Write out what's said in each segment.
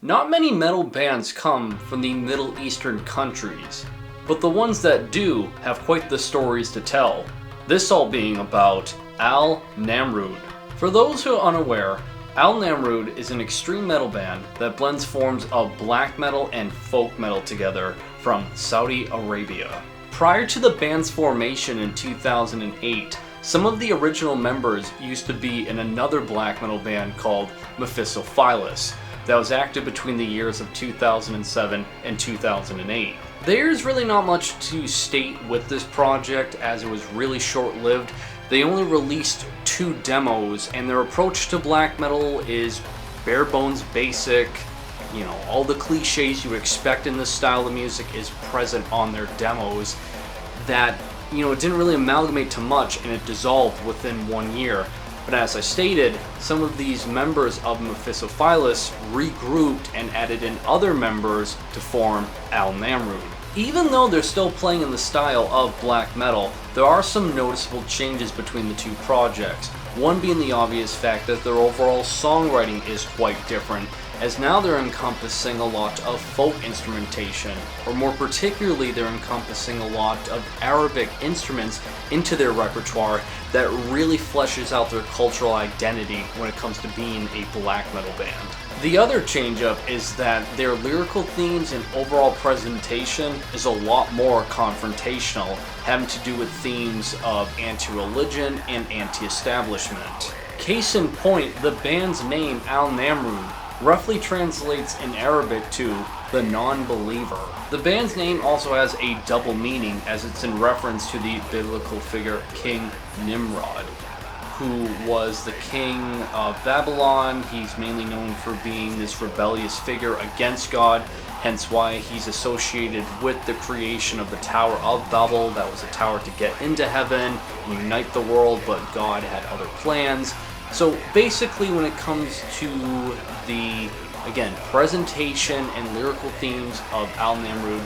Not many metal bands come from the Middle Eastern countries, but the ones that do have quite the stories to tell. This all being about Al-Namrood. For those who are unaware, Al-Namrood is an extreme metal band that blends forms of black metal and folk metal together from Saudi Arabia. Prior to the band's formation in 2008, some of the original members used to be in another black metal band called Mephistopheles that was active between the years of 2007 and 2008. There's really not much to state with this project as it was really short-lived. They only released 2 demos and their approach to black metal is bare bones basic. You know, all the cliches you would expect in this style of music is present on their demos that, you know, it didn't really amalgamate to much and it dissolved within 1 year. But as I stated, some of these members of Mephistopheles regrouped and added in other members to form Al-Namrood. Even though they're still playing in the style of black metal, there are some noticeable changes between the two projects. One being the obvious fact that their overall songwriting is quite different, as now they're encompassing a lot of folk instrumentation, or more particularly they're encompassing a lot of Arabic instruments into their repertoire that really fleshes out their cultural identity when it comes to being a black metal band. The other change up is that their lyrical themes and overall presentation is a lot more confrontational, having to do with themes of anti-religion and anti-establishment. Case in point, the band's name Al-Namrood roughly translates in Arabic to the non-believer. The band's name also has a double meaning as it's in reference to the biblical figure King Nimrod, who was the king of Babylon. He's mainly known for being this rebellious figure against God, hence why he's associated with the creation of the Tower of Babel. That was a tower to get into heaven, unite the world, but God had other plans. So basically when it comes to the, again, presentation and lyrical themes of Al-Namrood,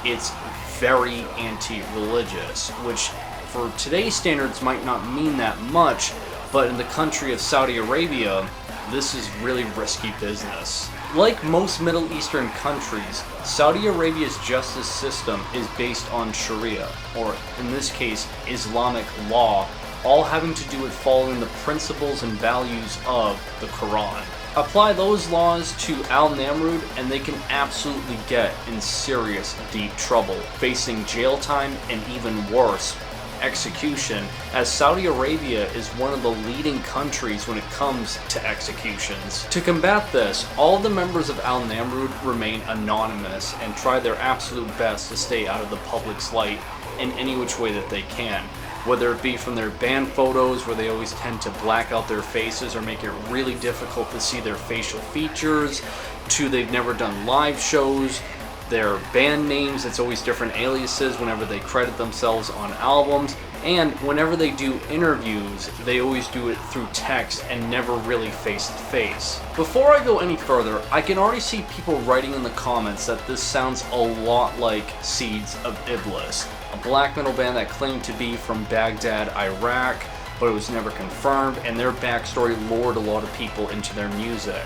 it's very anti-religious, which for today's standards might not mean that much, but in the country of Saudi Arabia, this is really risky business. Like most Middle Eastern countries, Saudi Arabia's justice system is based on Sharia, or in this case, Islamic law, all having to do with following the principles and values of the Quran. Apply those laws to Al-Namrood and they can absolutely get in serious, deep trouble, facing jail time and even worse, execution, as Saudi Arabia is one of the leading countries when it comes to executions. To combat this, all the members of Al-Namrood remain anonymous and try their absolute best to stay out of the public's light in any which way that they can. Whether it be from their band photos where they always tend to black out their faces or make it really difficult to see their facial features, to they've never done live shows, their band names, it's always different aliases whenever they credit themselves on albums, and whenever they do interviews, they always do it through text and never really face to face. Before I go any further, I can already see people writing in the comments that this sounds a lot like Seeds of Iblis, a black metal band that claimed to be from Baghdad, Iraq, but it was never confirmed, and their backstory lured a lot of people into their music.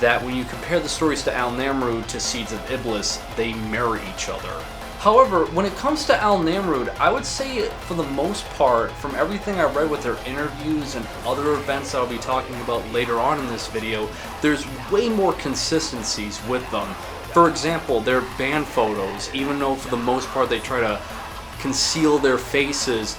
That when you compare the stories to Al-Namrood to Seeds of Iblis, they mirror each other. However, when it comes to Al-Namrood, I would say for the most part, from everything I read with their interviews and other events I'll be talking about later on in this video, there's way more consistencies with them. For example, their band photos, even though for the most part they try to conceal their faces,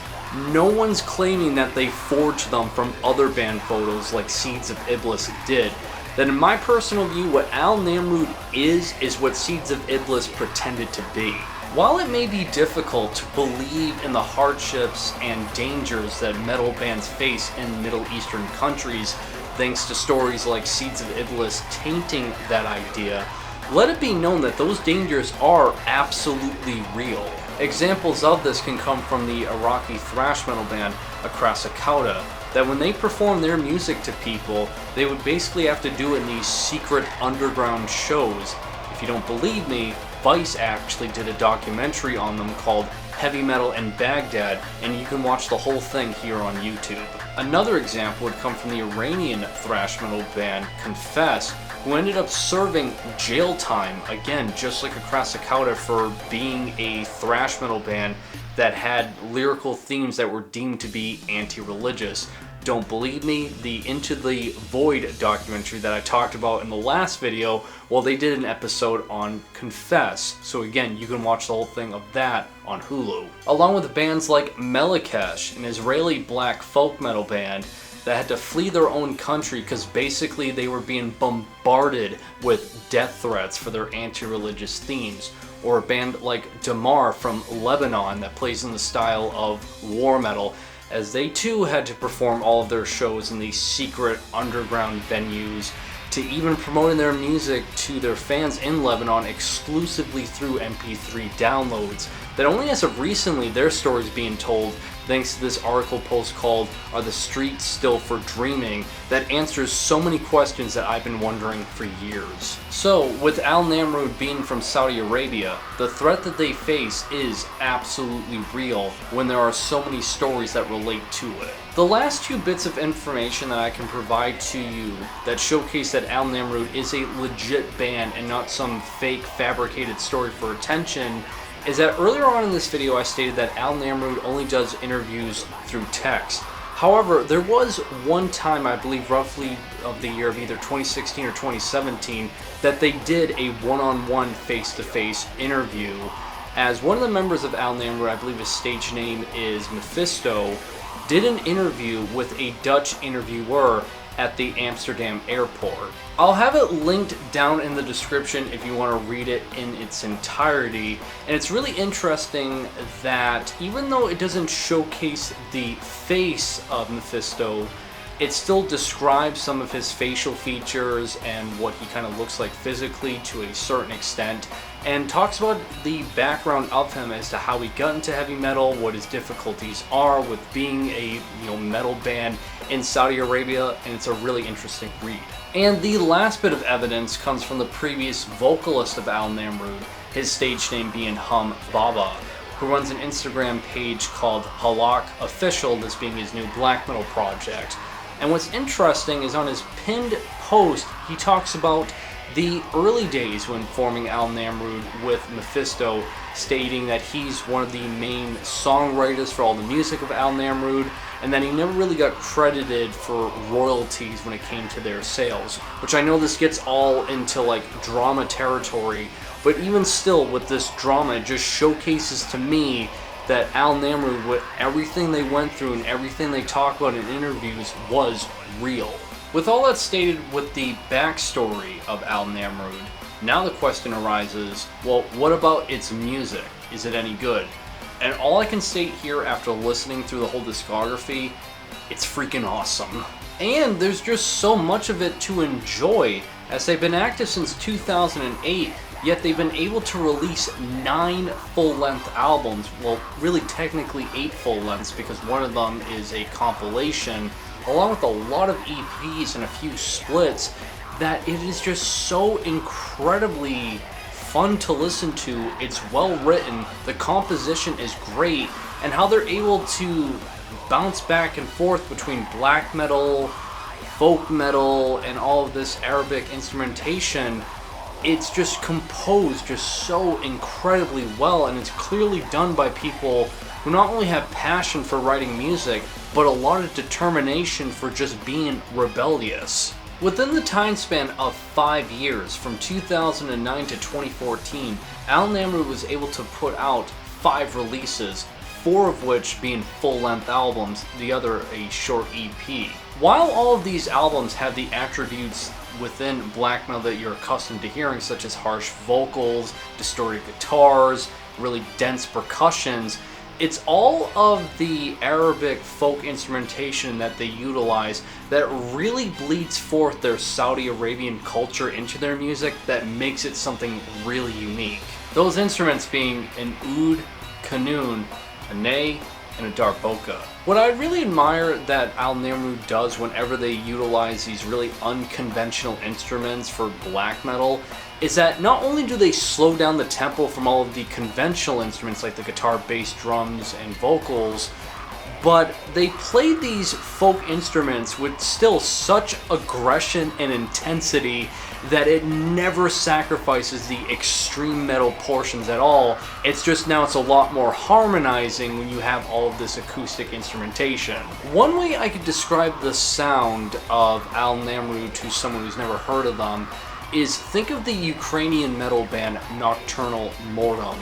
no one's claiming that they forged them from other band photos like Seeds of Iblis did. That in my personal view, what Al-Namrood is what Seeds of Iblis pretended to be. While it may be difficult to believe in the hardships and dangers that metal bands face in Middle Eastern countries, thanks to stories like Seeds of Iblis tainting that idea, let it be known that those dangers are absolutely real. Examples of this can come from the Iraqi thrash metal band Akrasakauda, that when they perform their music to people, they would basically have to do it in these secret underground shows. If you don't believe me, Vice actually did a documentary on them called Heavy Metal in Baghdad, and you can watch the whole thing here on YouTube. Another example would come from the Iranian thrash metal band Confess, who ended up serving jail time, again, just like Akrasakauda, for being a thrash metal band that had lyrical themes that were deemed to be anti-religious. Don't believe me? The Into the Void documentary that I talked about in the last video, well, they did an episode on Confess. So again, you can watch the whole thing of that on Hulu. Along with bands like Melekesh, an Israeli black folk metal band that had to flee their own country because basically they were being bombarded with death threats for their anti-religious themes. Or a band like Damar from Lebanon that plays in the style of war metal, as they too had to perform all of their shows in these secret underground venues, to even promoting their music to their fans in Lebanon exclusively through MP3 downloads, that only as of recently their stories being told thanks to this article post called "Are the Streets Still for Dreaming?" that answers so many questions that I've been wondering for years. So, with Al-Namrood being from Saudi Arabia, the threat that they face is absolutely real when there are so many stories that relate to it. The last two bits of information that I can provide to you that showcase that Al-Namrood is a legit band and not some fake fabricated story for attention is that earlier on in this video I stated that Al-Namrood only does interviews through text. However, there was one time, I believe roughly of the year of either 2016 or 2017, that they did a one-on-one face-to-face interview, as one of the members of Al-Namrood, I believe his stage name is Mephisto, did an interview with a Dutch interviewer at the Amsterdam airport. I'll have it linked down in the description if you want to read it in its entirety. And it's really interesting that even though it doesn't showcase the face of Mephisto, it still describes some of his facial features and what he kind of looks like physically to a certain extent, and talks about the background of him as to how he got into heavy metal, what his difficulties are with being a metal band in Saudi Arabia, and it's a really interesting read. And the last bit of evidence comes from the previous vocalist of Al-Namrood, his stage name being Hum Baba, who runs an Instagram page called Halak Official, this being his new black metal project. And what's interesting is on his pinned post, he talks about the early days when forming Al-Namrood with Mephisto, stating that he's one of the main songwriters for all the music of Al-Namrood, and that he never really got credited for royalties when it came to their sales. Which I know this gets all into like drama territory, but even still with this drama, it just showcases to me that Al-Namrood, with everything they went through and everything they talk about in interviews, was real. With all that stated with the backstory of Al-Namrood, now the question arises, well, what about its music? Is it any good? And all I can state here after listening through the whole discography, it's freaking awesome. And there's just so much of it to enjoy, as they've been active since 2008, yet they've been able to release 9 full-length albums, well, really technically 8 full-lengths, because one of them is a compilation, along with a lot of EPs and a few splits, that it is just so incredibly fun to listen to. It's well written, the composition is great, and how they're able to bounce back and forth between black metal, folk metal, and all of this Arabic instrumentation. It's just composed just so incredibly well, and it's clearly done by people who not only have passion for writing music, but a lot of determination for just being rebellious. Within the time span of 5 years, from 2009 to 2014, Al-Namrood was able to put out 5 releases, 4 of which being full-length albums, the other a short EP. While all of these albums have the attributes within black metal that you're accustomed to hearing, such as harsh vocals, distorted guitars, really dense percussions, it's all of the Arabic folk instrumentation that they utilize that really bleeds forth their Saudi Arabian culture into their music that makes it something really unique. Those instruments being an oud, qanun, a ney, and a darboka. What I really admire that Al-Namrood does whenever they utilize these really unconventional instruments for black metal is that not only do they slow down the tempo from all of the conventional instruments like the guitar, bass, drums, and vocals, but they played these folk instruments with still such aggression and intensity that it never sacrifices the extreme metal portions at all. It's just now it's a lot more harmonizing when you have all of this acoustic instrumentation. One way I could describe the sound of Al-Namrood to someone who's never heard of them is think of the Ukrainian metal band Nocturnal Mortem.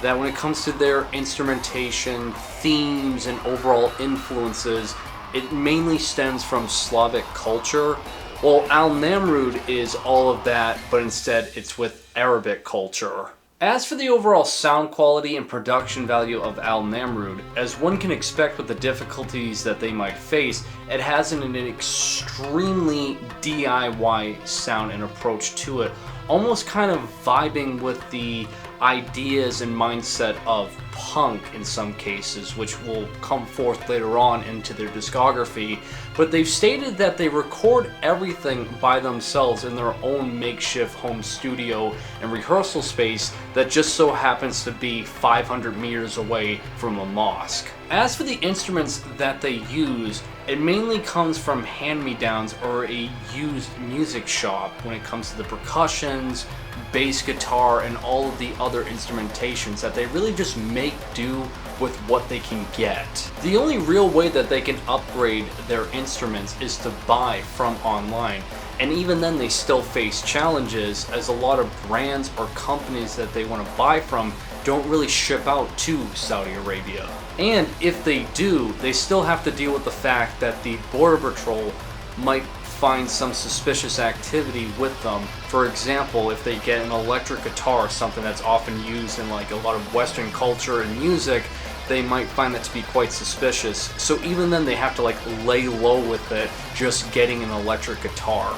That when it comes to their instrumentation, themes, and overall influences, it mainly stems from Slavic culture. Well, Al-Namrood is all of that, but instead it's with Arabic culture. As for the overall sound quality and production value of Al-Namrood, as one can expect with the difficulties that they might face, it has an extremely DIY sound and approach to it, almost kind of vibing with the ideas and mindset of punk in some cases, which will come forth later on into their discography. But they've stated that they record everything by themselves in their own makeshift home studio and rehearsal space that just so happens to be 500 meters away from a mosque. As for the instruments that they use, it mainly comes from hand-me-downs or a used music shop when it comes to the percussions, bass guitar, and all of the other instrumentations that they really just make do with what they can get. The only real way that they can upgrade their instruments is to buy from online, and even then they still face challenges as a lot of brands or companies that they want to buy from don't really ship out to Saudi Arabia. And if they do, they still have to deal with the fact that the Border Patrol might find some suspicious activity with them. For example, if they get an electric guitar, something that's often used in like a lot of Western culture and music, they might find that to be quite suspicious. So even then they have to like lay low with it, just getting an electric guitar.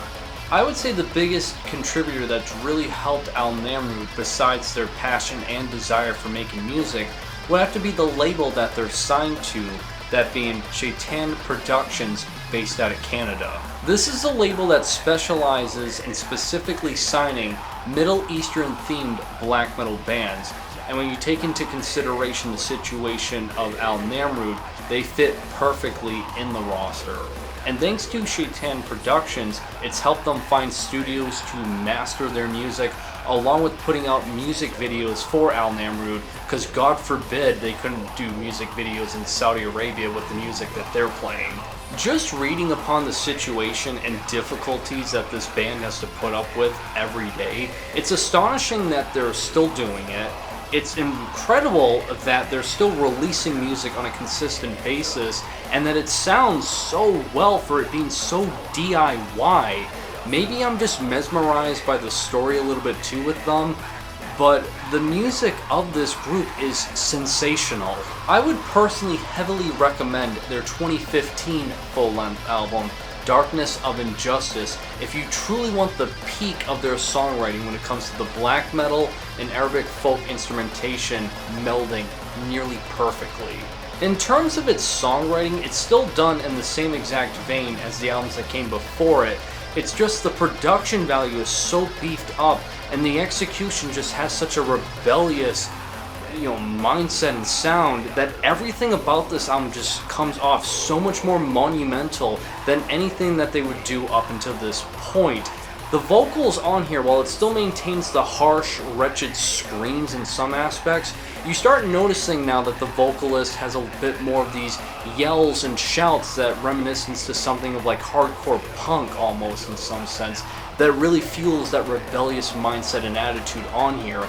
I would say the biggest contributor that's really helped Al-Namrood, besides their passion and desire for making music, would have to be the label that they're signed to, that being Shaitan Productions, based out of Canada. This is a label that specializes in specifically signing Middle Eastern themed black metal bands, and when you take into consideration the situation of Al-Namrood, they fit perfectly in the roster. And thanks to Shaitan Productions, it's helped them find studios to master their music, along with putting out music videos for Al-Namrood, because God forbid they couldn't do music videos in Saudi Arabia with the music that they're playing. Just reading upon the situation and difficulties that this band has to put up with every day, it's astonishing that they're still doing it. It's incredible that they're still releasing music on a consistent basis, and that it sounds so well for it being so DIY. Maybe I'm just mesmerized by the story a little bit too with them, but the music of this group is sensational. I would personally heavily recommend their 2015 full-length album, Darkness of Injustice, if you truly want the peak of their songwriting when it comes to the black metal and Arabic folk instrumentation melding nearly perfectly. In terms of its songwriting, it's still done in the same exact vein as the albums that came before it. It's just the production value is so beefed up, and the execution just has such a rebellious, mindset and sound that everything about this album just comes off so much more monumental than anything that they would do up until this point. The vocals on here, while it still maintains the harsh, wretched screams in some aspects, you start noticing now that the vocalist has a bit more of these yells and shouts that reminiscence to something of like hardcore punk almost in some sense, that really fuels that rebellious mindset and attitude on here.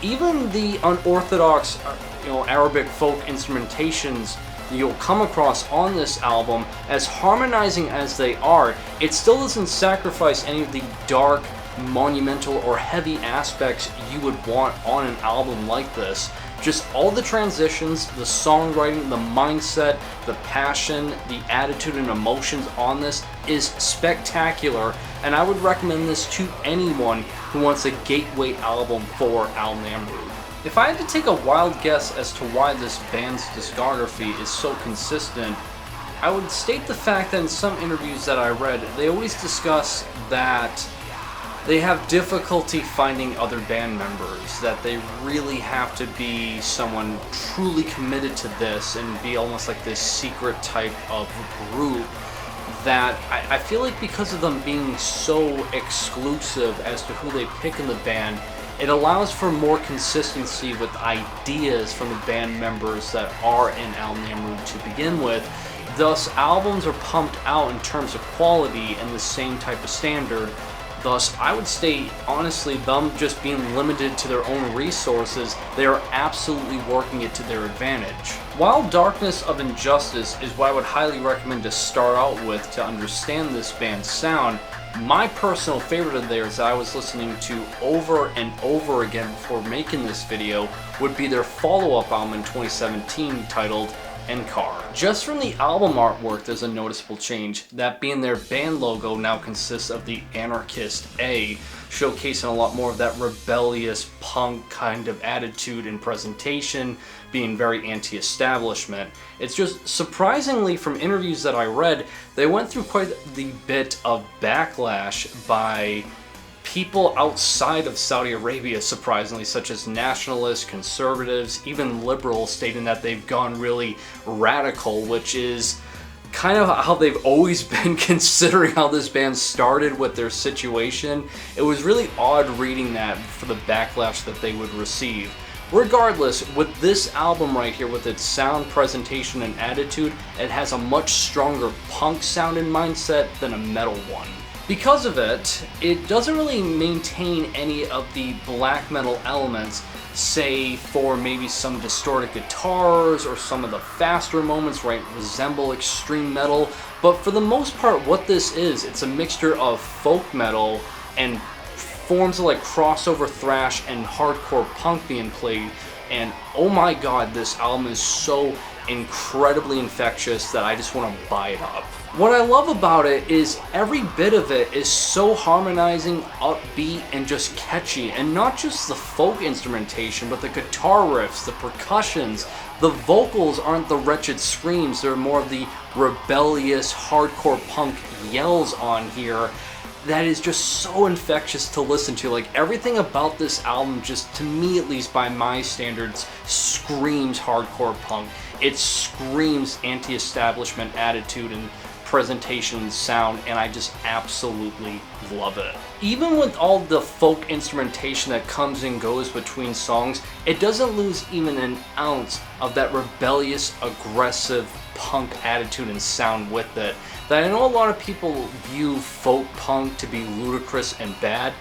Even the unorthodox, Arabic folk instrumentations you'll come across on this album, as harmonizing as they are, it still doesn't sacrifice any of the dark, monumental, or heavy aspects you would want on an album like this. Just all the transitions, the songwriting, the mindset, the passion, the attitude and emotions on this is spectacular, and I would recommend this to anyone who wants a gateway album for Al-Namrood. If I had to take a wild guess as to why this band's discography is so consistent, I would state the fact that in some interviews that I read, they always discuss that they have difficulty finding other band members, that they really have to be someone truly committed to this and be almost like this secret type of group, that I feel like because of them being so exclusive as to who they pick in the band, it allows for more consistency with ideas from the band members that are in Al-Namrood to begin with. Thus, albums are pumped out in terms of quality and the same type of standard. Thus, I would say, honestly, them just being limited to their own resources, they are absolutely working it to their advantage. While Darkness of Injustice is what I would highly recommend to start out with to understand this band's sound, my personal favorite of theirs that I was listening to over and over again before making this video would be their follow-up album in 2017 titled Encar. Just from the album artwork, there's a noticeable change, that being their band logo now consists of the anarchist A, showcasing a lot more of that rebellious punk kind of attitude and presentation, being very anti-establishment. It's just surprisingly, from interviews that I read, they went through quite the bit of backlash by people outside of Saudi Arabia, surprisingly, such as nationalists, conservatives, even liberals, stating that they've gone really radical, which is kind of how they've always been considering how this band started with their situation. It was really odd reading that for the backlash that they would receive. Regardless, with this album right here, with its sound, presentation, and attitude, it has a much stronger punk sound and mindset than a metal one. Because of it, it doesn't really maintain any of the black metal elements, say for maybe some distorted guitars or some of the faster moments, right, resemble extreme metal. But for the most part, what this is, it's a mixture of folk metal and forms of like crossover thrash and hardcore punk being played. And oh my god, this album is so incredibly infectious that I just want to buy it up. What I love about it is every bit of it is so harmonizing, upbeat, and just catchy. And not just the folk instrumentation, but the guitar riffs, the percussions. The vocals aren't the wretched screams, they're more of the rebellious, hardcore punk yells on here. That is just so infectious to listen to. Like, everything about this album, just to me at least by my standards, screams hardcore punk. It screams anti-establishment attitude and presentation and sound, and I just absolutely love it. Even with all the folk instrumentation that comes and goes between songs, it doesn't lose even an ounce of that rebellious, aggressive punk attitude and sound with it. That I know a lot of people view folk punk to be ludicrous and bad,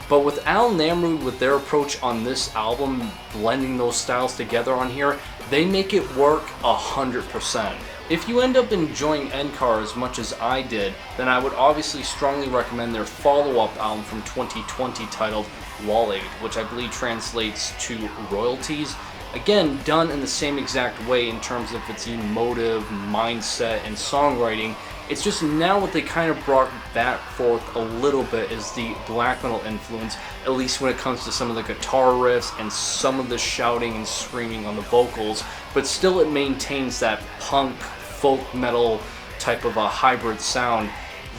but with Al-Namrood, with their approach on this album, blending those styles together on here, they make it work 100%. If you end up enjoying Encar as much as I did, then I would obviously strongly recommend their follow-up album from 2020 titled Wall Aid, which I believe translates to royalties. Again, done in the same exact way in terms of its emotive mindset and songwriting. It's just now what they kind of brought back forth a little bit is the black metal influence, at least when it comes to some of the guitar riffs and some of the shouting and screaming on the vocals, but still it maintains that punk, folk metal type of a hybrid sound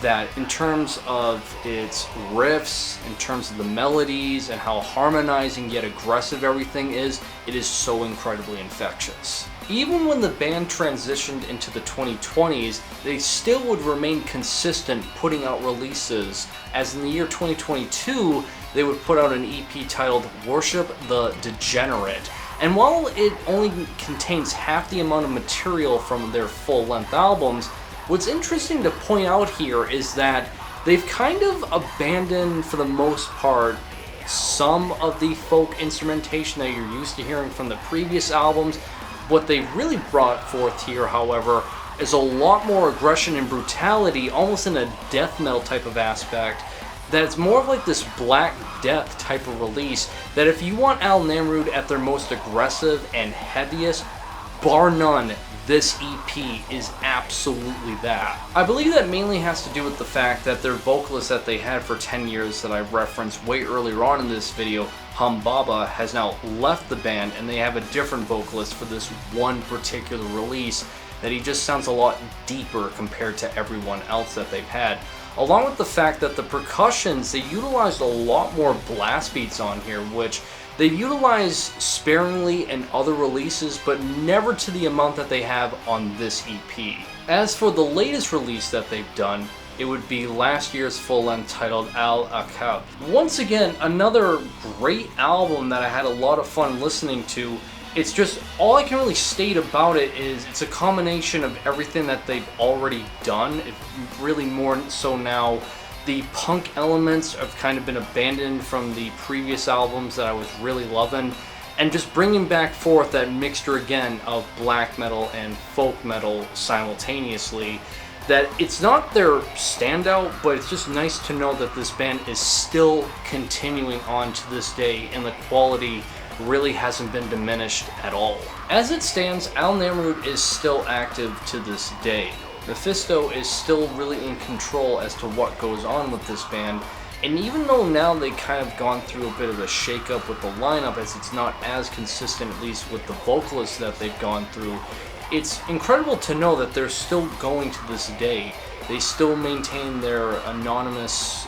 that in terms of its riffs, in terms of the melodies, and how harmonizing yet aggressive everything is, it is so incredibly infectious. Even when the band transitioned into the 2020s, they still would remain consistent putting out releases, as in the year 2022, they would put out an EP titled Worship the Degenerate. And while it only contains half the amount of material from their full-length albums, what's interesting to point out here is that they've kind of abandoned, for the most part, some of the folk instrumentation that you're used to hearing from the previous albums. What they really brought forth here, however, is a lot more aggression and brutality, almost in a death metal type of aspect, that it's more of like this Black Death type of release, that if you want Al-Namrood at their most aggressive and heaviest, bar none, this EP is absolutely that. I believe that mainly has to do with the fact that their vocalist that they had for 10 years that I referenced way earlier on in this video, Humbaba, has now left the band, and they have a different vocalist for this one particular release, that he just sounds a lot deeper compared to everyone else that they've had. along with the fact that the percussions, they utilized a lot more blast beats on here, which they utilize sparingly in other releases, but never to the amount that they have on this EP. As for the latest release that they've done, it would be last year's full-length titled Al-Namrood. Once again, another great album that I had a lot of fun listening to. It's just, all I can really state about it is it's a combination of everything that they've already done. It really more so now, the punk elements have kind of been abandoned from the previous albums that I was really loving, and just bringing back forth that mixture again of black metal and folk metal simultaneously. That it's not their standout, but it's just nice to know that this band is still continuing on to this day, and the quality really hasn't been diminished at all. As it stands, Al-Namrood is still active to this day. Mephisto is still really in control as to what goes on with this band, and even though now they kind of gone through a bit of a shakeup with the lineup, as it's not as consistent, at least with the vocalists that they've gone through, it's incredible to know that they're still going to this day. They still maintain their anonymous,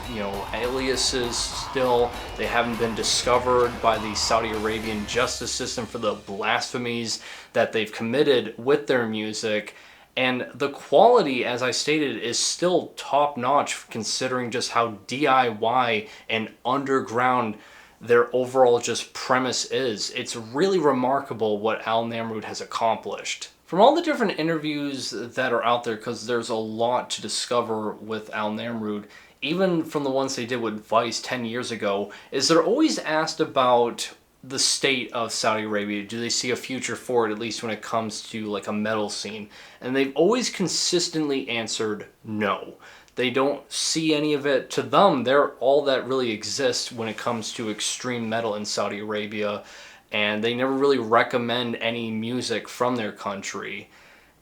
aliases still. They haven't been discovered by the Saudi Arabian justice system for the blasphemies that they've committed with their music. And the quality, as I stated, is still top-notch considering just how DIY and underground their overall just premise is. It's really remarkable what Al-Namrood has accomplished. From all the different interviews that are out there, because there's a lot to discover with Al-Namrood, even from the ones they did with Vice 10 years ago, is they're always asked about the state of Saudi Arabia. Do they see a future for it, at least when it comes to like a metal scene? And they've always consistently answered no. They don't see any of it. To them, they're all that really exists when it comes to extreme metal in Saudi Arabia, and they never really recommend any music from their country.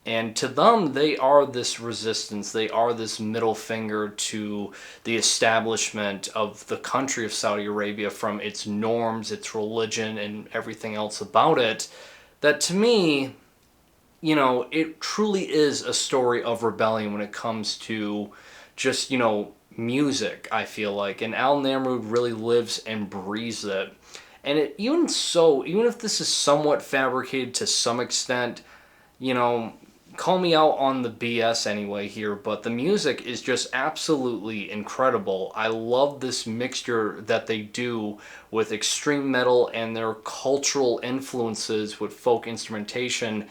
And to them, they are this resistance. They are this middle finger to the establishment of the country of Saudi Arabia from its norms, its religion, and everything else about it. That to me, it truly is a story of rebellion when it comes to just, music, I feel like. And Al-Namrood really lives and breathes it. And even if this is somewhat fabricated to some extent, call me out on the BS anyway here, but the music is just absolutely incredible. I love this mixture that they do with extreme metal and their cultural influences with folk instrumentation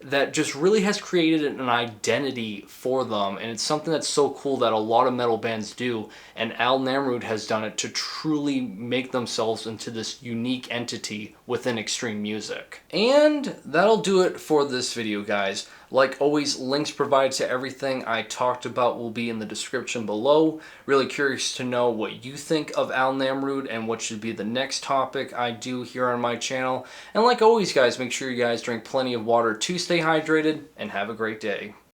that just really has created an identity for them, and it's something that's so cool that a lot of metal bands do, and Al-Namrood has done it to truly make themselves into this unique entity within extreme music. And that'll do it for this video, guys. Like always, links provided to everything I talked about will be in the description below. Really curious to know what you think of Al-Namrood and what should be the next topic I do here on my channel. And like always, guys, make sure you guys drink plenty of water to stay hydrated, and have a great day.